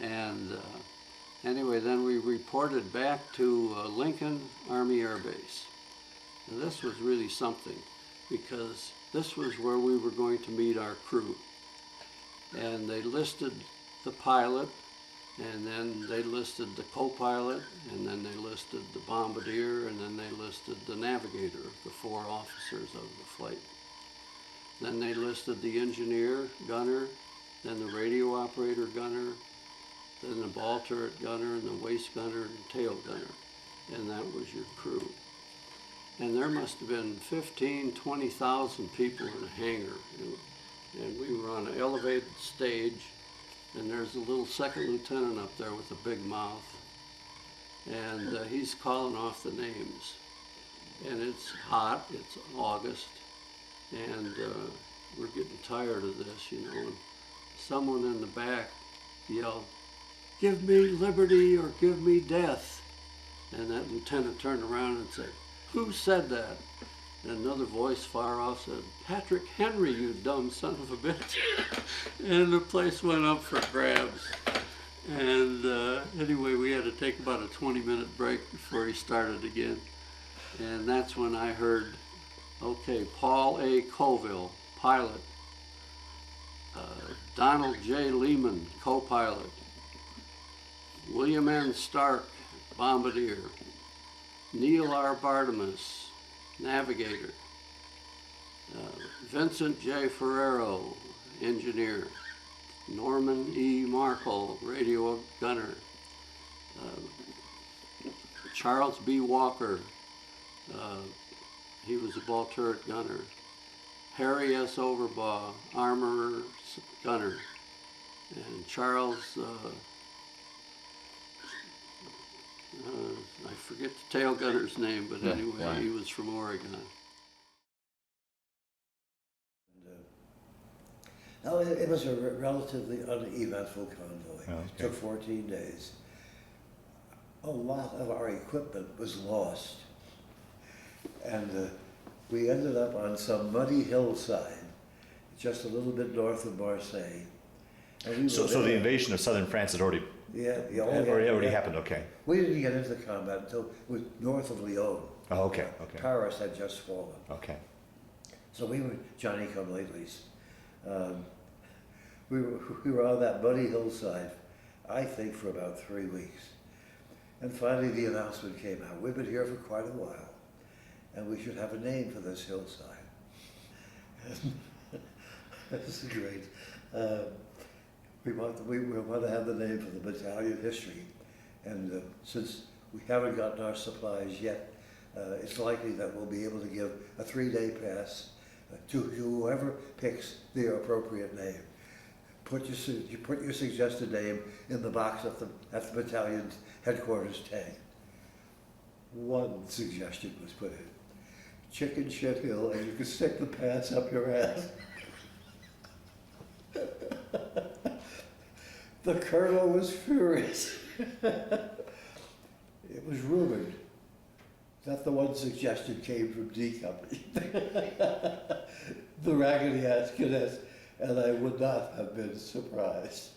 And anyway, then we reported back to Lincoln Army Air Base. And this was really something, because this was where we were going to meet our crew. And they listed the pilot, and then they listed the co-pilot, and then they listed the bombardier, and then they listed the navigator, the 4 officers of the flight. Then they listed the engineer, gunner, then the radio operator gunner, then the ball turret gunner, and the waist gunner, and tail gunner. And that was your crew. And there must have been 15, 20,000 people in a hangar. And we were on an elevated stage, and there's a little second lieutenant up there with a big mouth. And he's calling off the names. And it's hot, it's August, and we're getting tired of this, you know. And someone in the back yelled, "Give me liberty or give me death." And that lieutenant turned around and said, "Who said that?" And another voice far off said, "Patrick Henry, you dumb son of a bitch." And the place went up for grabs. And anyway, we had to take about a 20-minute break before he started again. And that's when I heard, okay, Paul A. Colville, pilot. Donald J. Lehman, co-pilot. William N. Stark, bombardier. Neil R. Bartimus, navigator. Vincent J. Ferrero, engineer. Norman E. Markel, radio gunner. Charles B. Walker, he was a ball turret gunner. Harry S. Overbaugh, armorer gunner. And Charles, I forget the tail gunner's name, but anyway, he was from Oregon. No, it was a relatively uneventful convoy. Oh, okay. It took 14 days. A lot of our equipment was lost. And we ended up on some muddy hillside, just a little bit north of Marseille. And we So the invasion of southern France had already already happened. Okay. We didn't get into combat until it was north of Lyon. Oh, okay. Okay. Paris had just fallen. Okay. So we were Johnny-come-latelys. We were on that muddy hillside, I think, for about 3 weeks. And finally the announcement came out. We've been here for quite a while, and we should have a name for this hillside. This is great. We want to have the name for the battalion history. And since we haven't gotten our supplies yet, it's likely that we'll be able to give a 3-day pass to whoever picks the appropriate name. You put your suggested name in the box at the battalion's headquarters tag. One suggestion was put in: Chicken Shit Hill, and you can stick the pass up your ass. The colonel was furious. It was rumored that the one suggestion came from D Company, the raggedy-ass cadets, and I would not have been surprised.